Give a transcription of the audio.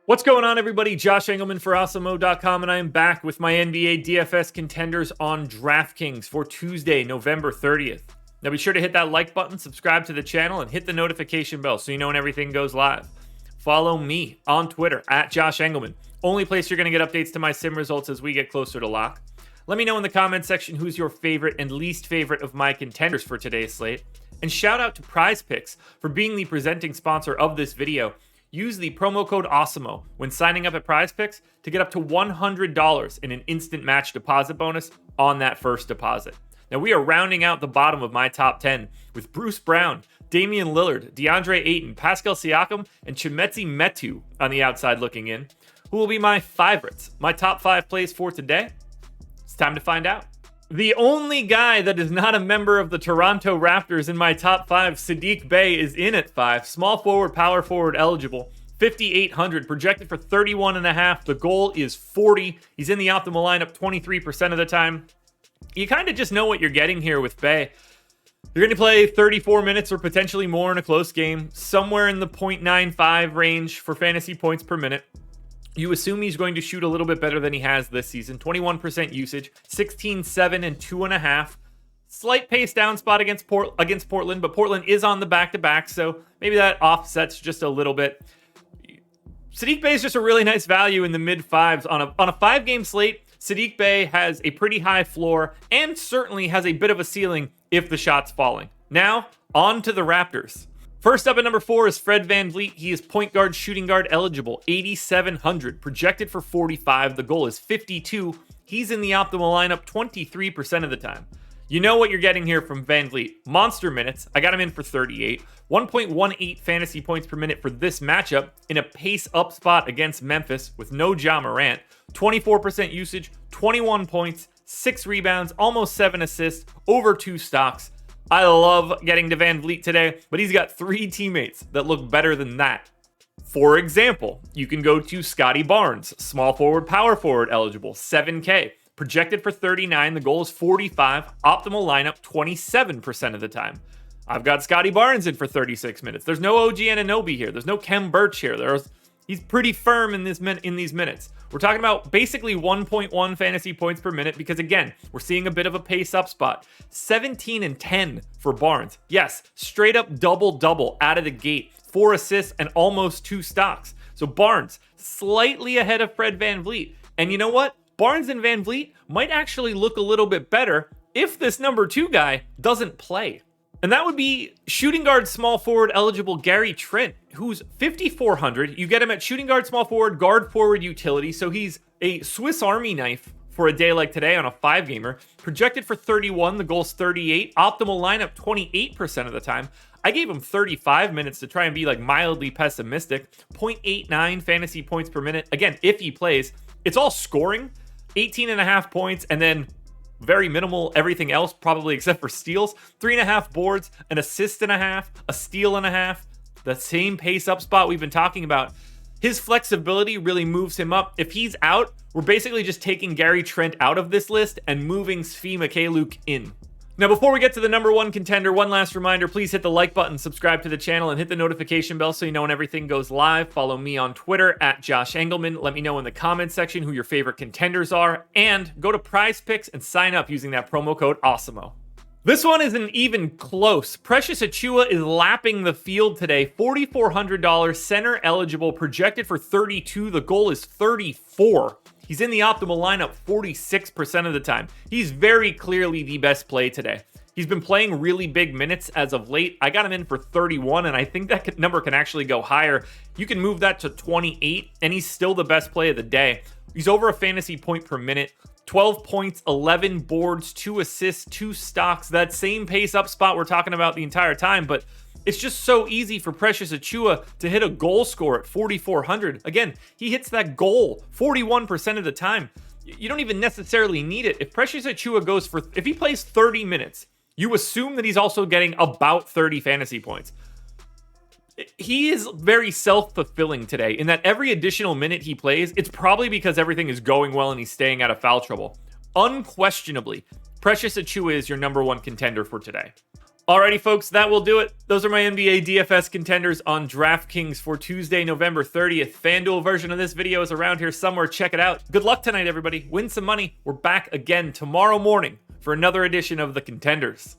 What's going on, everybody? Josh Engleman for Awesemo.com, and I am back with my NBA DFS contenders on DraftKings for Tuesday, November 30th. Now be sure to hit that like button, subscribe to the channel, and hit the notification bell so you know when everything goes live. Follow me on Twitter at Josh Engleman. Only place you're going to get updates to my sim results as we get closer to lock. Let me know in the comment section who's your favorite and least favorite of my contenders for today's slate. And shout out to PrizePicks for being the presenting sponsor of this video. Use the promo code Awesemo when signing up at PrizePicks to get up to $100 in an instant match deposit bonus on that first deposit. Now, we are rounding out the bottom of my top 10 with Bruce Brown, Damian Lillard, DeAndre Ayton, Pascal Siakam, and Chimezie Metu on the outside looking in. Who will be my favorites? My top 5 plays for today? It's time to find out. The only guy that is not a member of the Toronto Raptors in my top 5, Sadiq Bey, is in at 5. Small forward, power forward eligible. 5,800, projected for 31.5. The goal is 40. He's in the optimal lineup 23% of the time. You kind of just know what you're getting here with Bey. You're going to play 34 minutes or potentially more in a close game, somewhere in the 0.95 range for fantasy points per minute. You assume he's going to shoot a little bit better than he has this season. 21% usage, 16, 7, and 2.5. Slight pace down spot against Portland, but Portland is on the back-to-back, so maybe that offsets just a little bit. Sadiq Bey is just a really nice value in the mid-5s. On a 5-game slate, Sadiq Bey has a pretty high floor and certainly has a bit of a ceiling if the shot's falling. Now, on to the Raptors. First up at number 4 is Fred VanVleet. He is point guard, shooting guard eligible, 8,700, projected for 45. The goal is 52. He's in the optimal lineup 23% of the time. You know what you're getting here from VanVleet. Monster minutes. I got him in for 38. 1.18 fantasy points per minute for this matchup in a pace up spot against Memphis with no Ja Morant. 24% usage, 21 points, 6 rebounds, almost 7 assists, over 2 stocks. I love getting to VanVleet today, but he's got 3 teammates that look better than that. For example, you can go to Scottie Barnes, small forward, power forward eligible, 7K, projected for 39. The goal is 45, optimal lineup 27% of the time. I've got Scottie Barnes in for 36 minutes. There's no OG Anunoby here. There's no Kem Birch here. He's pretty firm in these minutes. We're talking about basically 1.1 fantasy points per minute because, again, we're seeing a bit of a pace up spot. 17 and 10 for Barnes. Yes, straight up double-double out of the gate. 4 assists and almost 2 stocks. So Barnes, slightly ahead of Fred VanVleet. And you know what? Barnes and VanVleet might actually look a little bit better if this number 2 guy doesn't play. And that would be shooting guard, small forward eligible Gary Trent, who's 5,400. You get him at shooting guard, small forward, guard forward utility. So he's a Swiss Army knife for a day like today on a 5-gamer. Projected for 31, the goal's 38. Optimal lineup 28% of the time. I gave him 35 minutes to try and be like mildly pessimistic. 0.89 fantasy points per minute. Again, if he plays, it's all scoring. 18.5 points and then very minimal everything else, probably except for steals. 3.5 boards, an assist and a half, a steal and a half. The same pace up spot we've been talking about. His flexibility really moves him up. If he's out, we're basically just taking Gary Trent out of this list and moving Svi Mykhailiuk in. Now, before we get to the number 1 contender, one last reminder, please hit the like button, subscribe to the channel, and hit the notification bell so you know when everything goes live. Follow me on Twitter at Josh Engleman. Let me know in the comments section who your favorite contenders are, and go to PrizePicks and sign up using that promo code Awesemo. This one isn't even close. Precious Achiuwa is lapping the field today. $4,400, center eligible, projected for 32. The goal is 34. He's in the optimal lineup 46% of the time. He's very clearly the best play today. He's been playing really big minutes as of late. I got him in for 31, and I think that number can actually go higher. You can move that to 28, and he's still the best play of the day. He's over a fantasy point per minute. 12 points, 11 boards, 2 assists, 2 stocks. That same pace up spot we're talking about the entire time, but it's just so easy for Precious Achiuwa to hit a goal score at 4,400. Again, he hits that goal 41% of the time. You don't even necessarily need it. If Precious Achiuwa if he plays 30 minutes, you assume that he's also getting about 30 fantasy points. He is very self-fulfilling today in that every additional minute he plays, it's probably because everything is going well and he's staying out of foul trouble. Unquestionably, Precious Achiuwa is your number 1 contender for today. Alrighty, folks, that will do it. Those are my NBA DFS contenders on DraftKings for Tuesday, November 30th. FanDuel version of this video is around here somewhere. Check it out. Good luck tonight, everybody. Win some money. We're back again tomorrow morning for another edition of the Contenders.